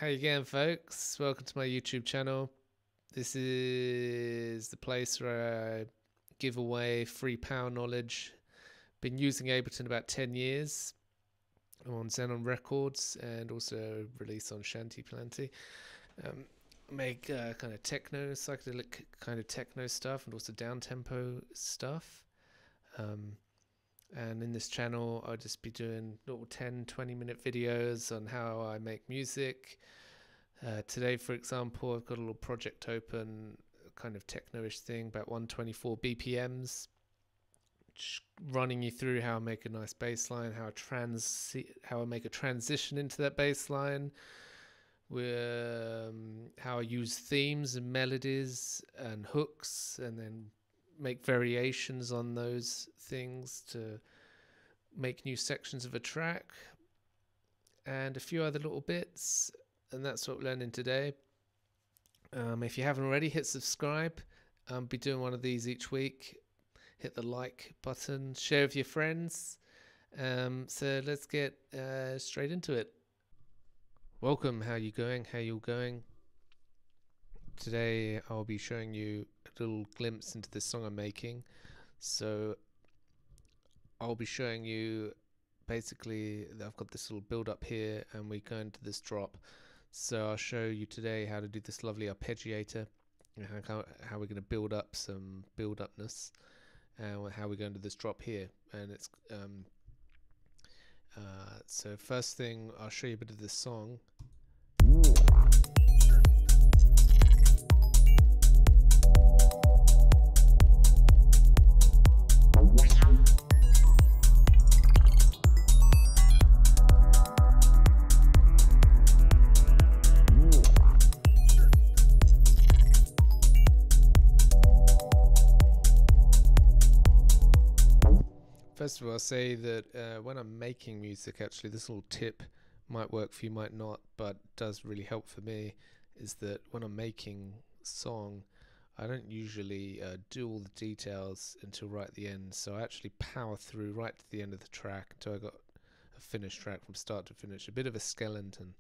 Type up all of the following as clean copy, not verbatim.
How you going, folks? Welcome to my YouTube channel. This is the place where I give away free power knowledge. Been using Ableton about 10 years. I'm on Xenon Records and also release on Shanty Plenty. Make kind of techno, psychedelic kind of techno stuff and also down-tempo stuff. And in this channel I'll just be doing little 10-20 minute videos on how I make music. Today, for example, I've got a little project open, kind of techno-ish thing, about 124 BPMs, running you through how I make a nice bass line, how I make a transition into that bass line, how I use themes and melodies and hooks, and then make variations on those things to make new sections of a track, and a few other little bits. And that's what we're learning today. If you haven't already, hit subscribe. I'll be doing one of these each week. Hit the like button, share with your friends. So let's get straight into it. Welcome, how you going? How you going? Today I'll be showing you a little glimpse into the song I'm making. So I'll be showing you basically that I've got this little build up here and we go into this drop. So I'll show you today how to do this lovely arpeggiator, how we're going to build up some build upness, and how we're going to this drop here. And it's so first thing, I'll show you a bit of this song. First of all, I'll say that when I'm making music, actually this little tip might work for you, might not, but does really help for me, is that when I'm making a song, I don't usually do all the details until right at the end. So I actually power through right to the end of the track until I got a finished track from start to finish, a bit of a skeleton,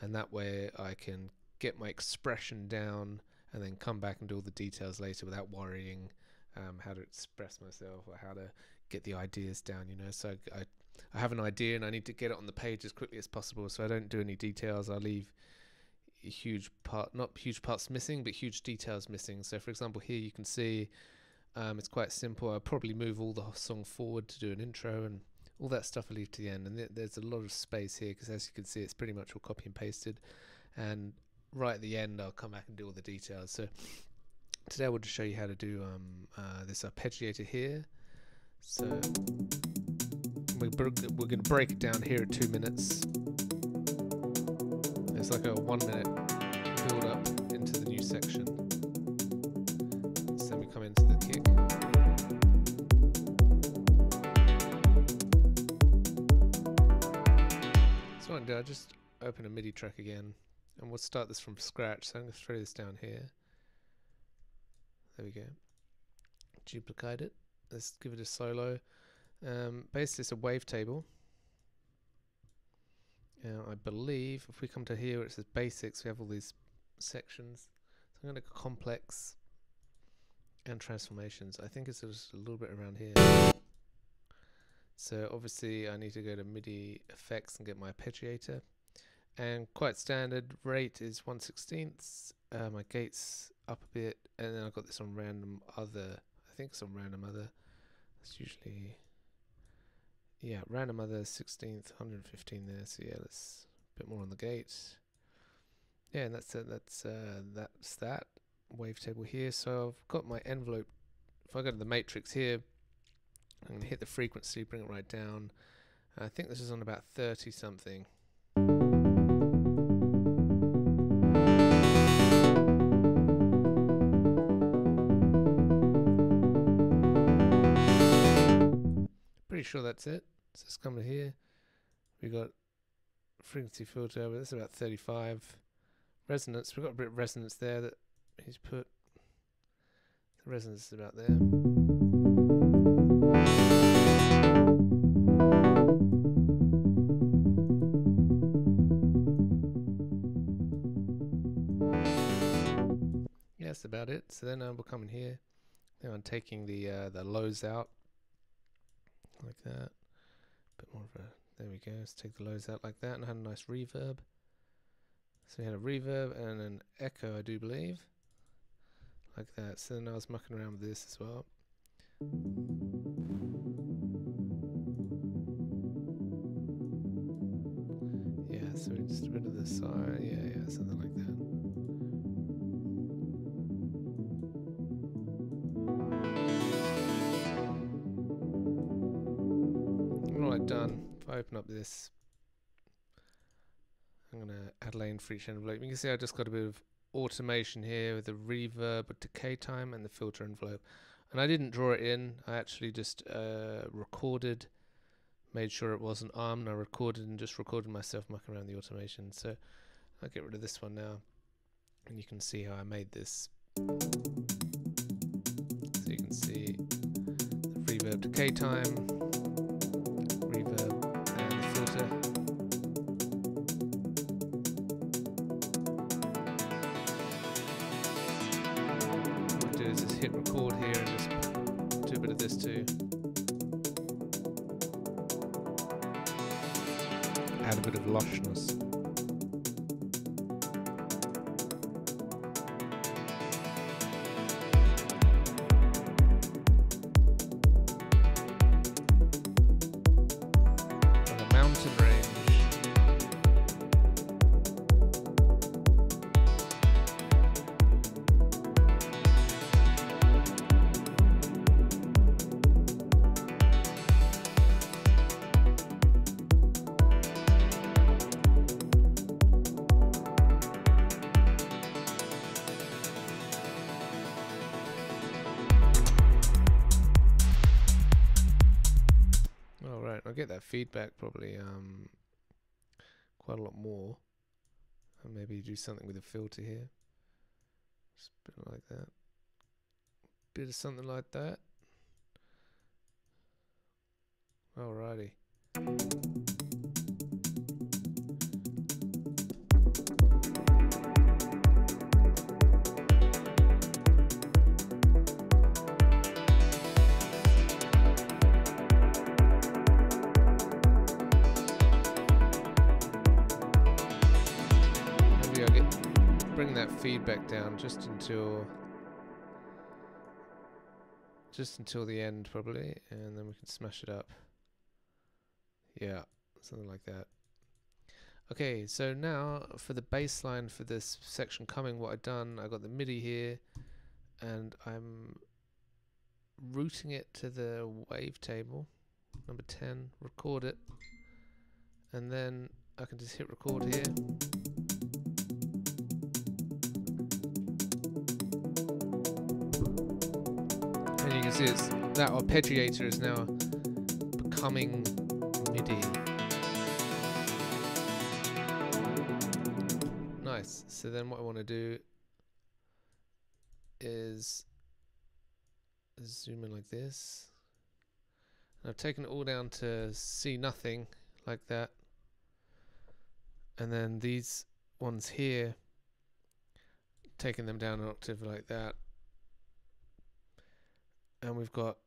and that way I can get my expression down and then come back and do all the details later without worrying how to express myself or how to get the ideas down, you know. So I have an idea and I need to get it on the page as quickly as possible, so I don't do any details. I leave a huge part, not huge parts missing, but huge details missing. So for example, here you can see it's quite simple. I'll probably move all the song forward to do an intro, and all that stuff I leave to the end. And there's a lot of space here because, as you can see, it's pretty much all copy and pasted, and right at the end I'll come back and do all the details. So today I want to show you how to do this arpeggiator here. So we're going to break it down here at 2 minutes. It's like a 1 minute build up into the new section. So then we come into the kick. So what I'm doing, I'll just open a MIDI track again, and we'll start this from scratch. So I'm going to throw this down here. There we go. Duplicate it. Let's give it a solo. Basically it's a wavetable. I believe if we come to here where it says basics, we have all these sections. So I'm going to go complex and transformations. I think it's just a little bit around here. So obviously I need to go to MIDI effects and get my arpeggiator. And quite standard rate is 1/16. My gate's up a bit, and then I've got this on random other. I think it's on random other. That's usually, yeah, random other 16th, 115 there. So yeah, that's a bit more on the gate. Yeah, and that's that wavetable here. So I've got my envelope. If I go to the matrix here, I'm gonna hit the frequency, bring it right down. I think this is on about 30 something. Pretty sure that's it. So let's come to here. We got frequency filter, but that's about 35. Resonance, we've got a bit of resonance there that he's put. The resonance is about there. that's about it. So then we'll come in here. Now I'm taking the lows out like that. Bit more of a, there we go. Let's take the lows out like that, and I had a nice reverb. So we had a reverb and an echo, I do believe, like that. So then I was mucking around with this as well. Yeah, so we just rid of the side. Yeah, something like that. All I've done, if I open up this, I'm going to add lane for each envelope. You can see I just got a bit of automation here with the reverb, decay time, and the filter envelope. And I didn't draw it in. I actually just recorded, made sure it wasn't armed. I recorded and just recorded myself mucking around the automation. So I'll get rid of this one now, and you can see how I made this. So you can see the reverb, decay time, reverb, and the filter. Hit record here and just do a bit of this too. Add a bit of lushness. And a mountain range. I'll get that feedback probably quite a lot more, and maybe do something with a filter here, just a bit like that, bit of something like that. Alrighty. Bring that feedback down just until the end probably, and then we can smash it up. Yeah, something like that. Okay, so now for the bass line for this section coming, what I've done, I got the MIDI here, and I'm routing it to the wavetable, number 10, record it, and then I can just hit record here. And you can see it's that Arpeggiator is now becoming MIDI. Nice. So then what I want to do is zoom in like this. And I've taken it all down to see nothing like that. And then these ones here, taking them down an octave like that. And we've got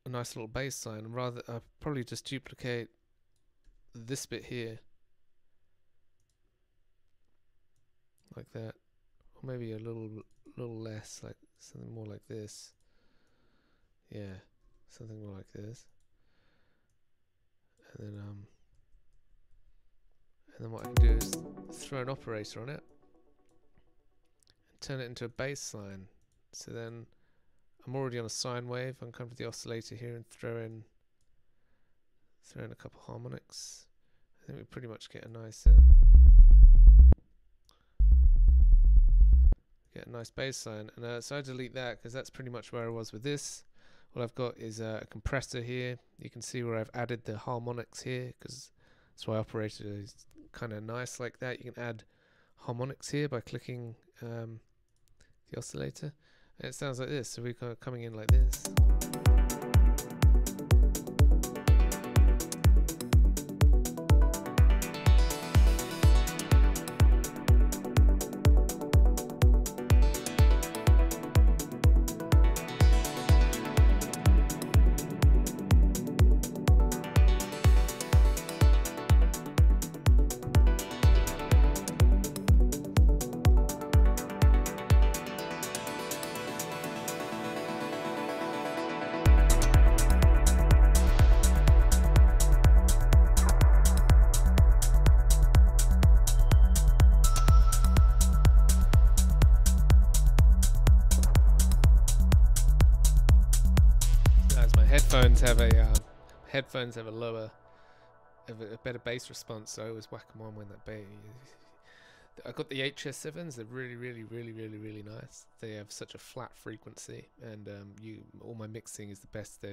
a nice little bass line. Rather, I'll probably just duplicate this bit here, like that, or maybe a little less, like something more like this. Yeah, something more like this. And then what I can do is throw an operator on it and turn it into a bass line. So then I'm already on a sine wave. I can come to the oscillator here and throw in a couple harmonics. I think we pretty much get a nice bass line. And so I delete that because that's pretty much where I was with this. What I've got is a compressor here. You can see where I've added the harmonics here because that's why operator is kind of nice like that. You can add harmonics here by clicking the oscillator. And it sounds like this, so we're kind of coming in like this. headphones have a lower, have a better bass response, so I always whack them on when that bass. I got the HS7s. They're really nice. They have such a flat frequency, and all my mixing is the best.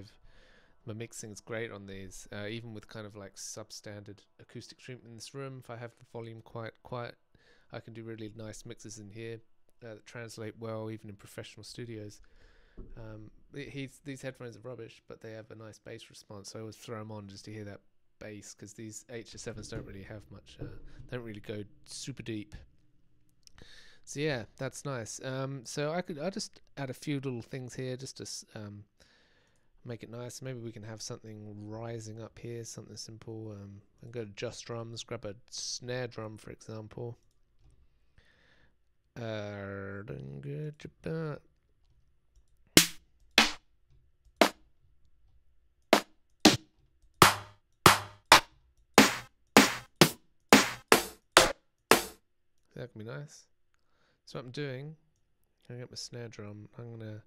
My mixing is great on these, even with kind of like substandard acoustic treatment in this room. If I have the volume quite quiet, I can do really nice mixes in here that translate well, even in professional studios. These headphones are rubbish, but they have a nice bass response, so I always throw them on just to hear that bass, because these HS7s don't really have much, don't really go super deep. So yeah, that's nice. So I'll just add a few little things here just to make it nice. Maybe we can have something rising up here, something simple. And go to just drums, grab a snare drum for example. That can be nice. So what I'm doing, I'm going to get my snare drum, I'm going to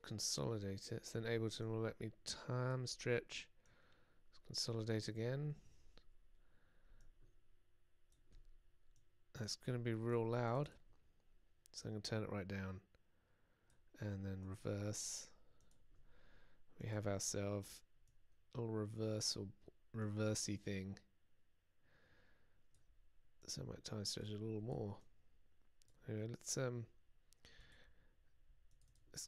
consolidate it, so then Ableton will let me time stretch, consolidate again. That's going to be real loud, so I'm going to turn it right down, and then reverse. We have ourselves a little reversey thing. So I might time stretch it a little more. Anyway, let's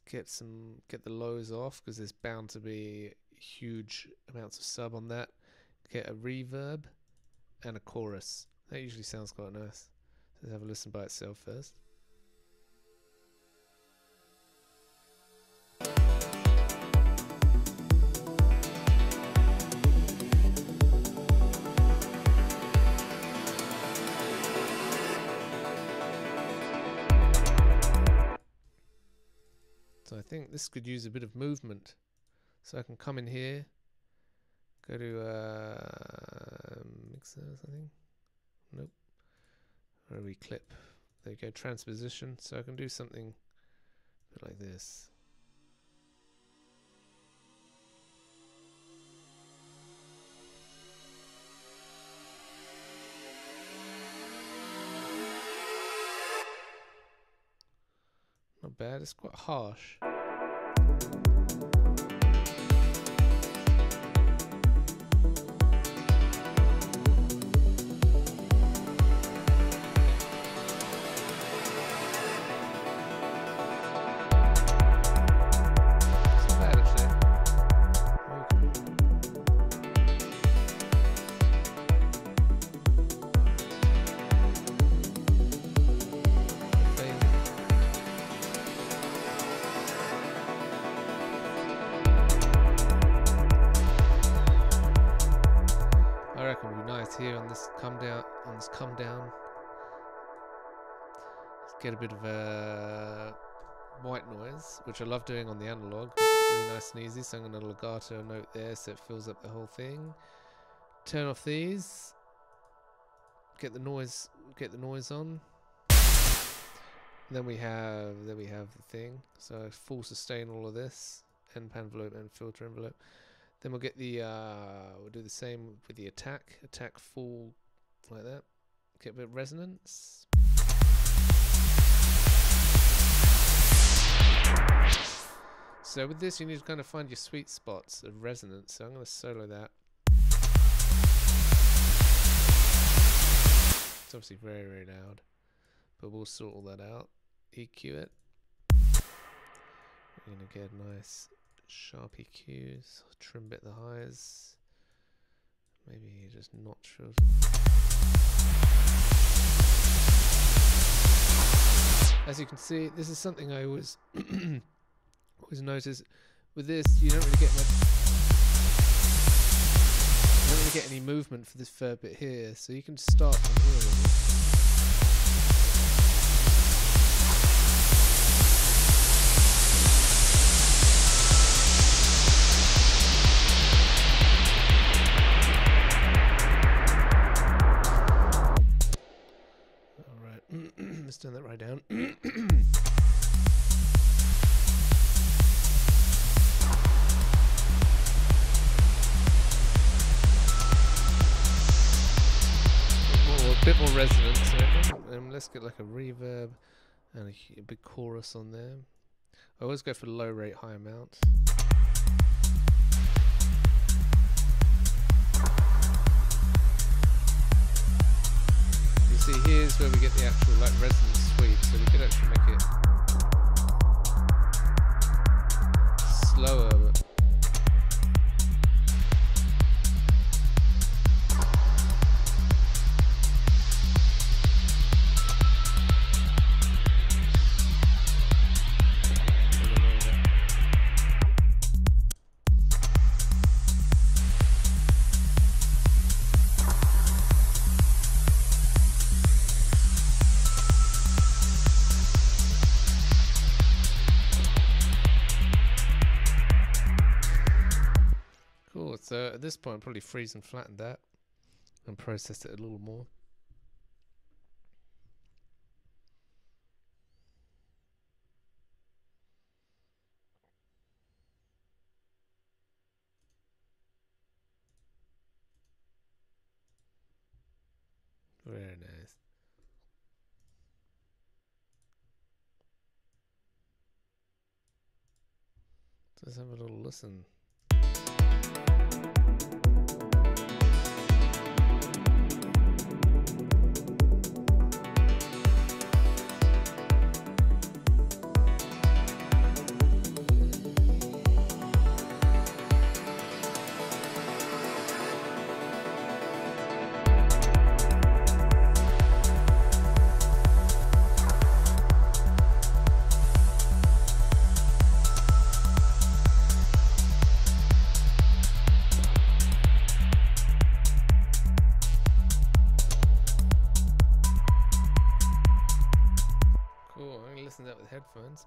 get the lows off, because there's bound to be huge amounts of sub on that. Get a reverb and a chorus. That usually sounds quite nice. Let's have a listen by itself first. So I think this could use a bit of movement. So I can come in here, go to mixers, I think. Nope. Where do we clip? There you go, transposition. So I can do something a bit like this. Not bad, it's quite harsh. Here on this come down, let's get a bit of a white noise, which I love doing on the analog. Really nice and easy. So I'm going to legato note there, so it fills up the whole thing. Turn off these. Get the noise on. Then we have the thing. So full sustain all of this. End envelope and filter envelope. Then we'll get the we'll do the same with the attack full like that. Get a bit of resonance. So with this you need to kind of find your sweet spots of resonance. So I'm going to solo that. It's obviously very loud, but we'll sort all that out. EQ it. We're going to get nice sharp EQs, trim bit the highs, maybe just notch filter. As you can see, this is something I always always notice. With this, you don't really get any movement for this third bit here, so you can start from here. Let's turn that right down. then let's get like a reverb and a big chorus on there. I always go for low rate, high amount. You see, here's where we get the actual like resonance sweep, so we could actually make it slower. So at this point, I'll probably freeze and flatten that and process it a little more. Very nice. Let's have a little listen. Listen to that with headphones.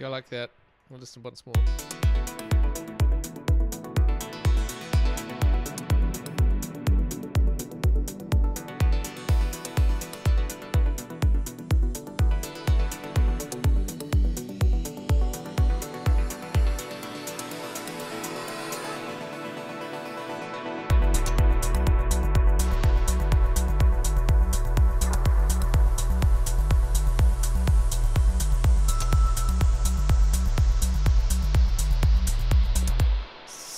I like that. We'll listen once more.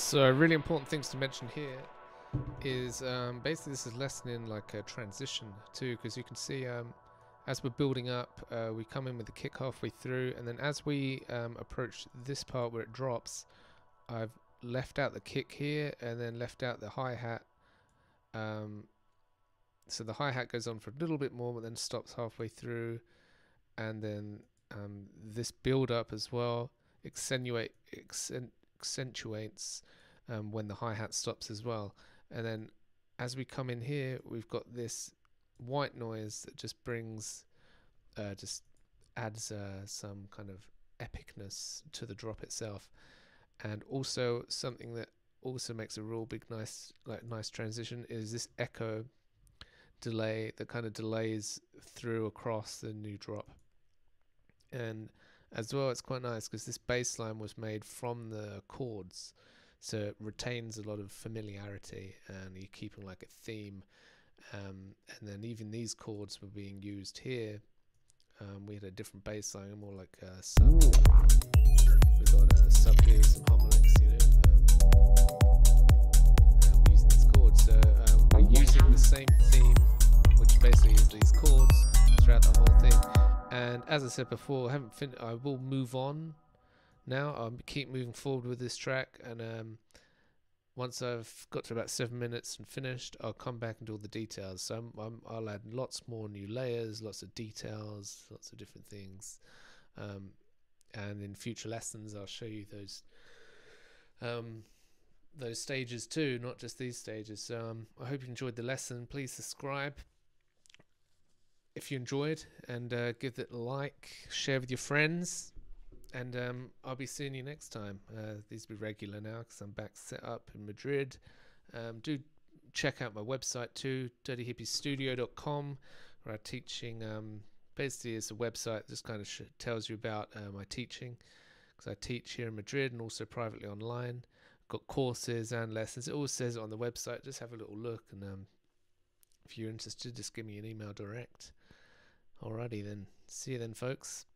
So really important things to mention here is basically this is lessening like a transition too, because you can see as we're building up, we come in with the kick halfway through, and then as we approach this part where it drops, I've left out the kick here and then left out the hi-hat. So the hi-hat goes on for a little bit more but then stops halfway through, and then this build up as well accentuates when the hi-hat stops as well. And then as we come in here, we've got this white noise that just brings just adds some kind of epicness to the drop itself. And also something that also makes a real big nice transition is this echo delay that kind of delays through across the new drop. And as well, it's quite nice because this bass line was made from the chords, so it retains a lot of familiarity and you're keeping like a theme. And then even these chords were being used here. We had a different bass line, more like a sub. We got a sub here, some harmonics, you know. We're using these chords, so we're using the same theme, which basically is these chords throughout the whole thing. And as I said before, I will move on now. I'll keep moving forward with this track, and once I've got to about 7 minutes and finished, I'll come back and do all the details. So I'll add lots more new layers, lots of details, lots of different things. And in future lessons, I'll show you those stages too, not just these stages. So I hope you enjoyed the lesson. Please subscribe if you enjoyed, and give it a like, share with your friends, and I'll be seeing you next time. These will be regular now because I'm back set up in Madrid. Do check out my website too, dirtyhippiestudio.com, where I'm teaching. Basically, it's a website that just kind of tells you about my teaching, because I teach here in Madrid and also privately online. Got courses and lessons. It all says it on the website. Just have a little look, and if you're interested, just give me an email direct. Alrighty then. See you then, folks.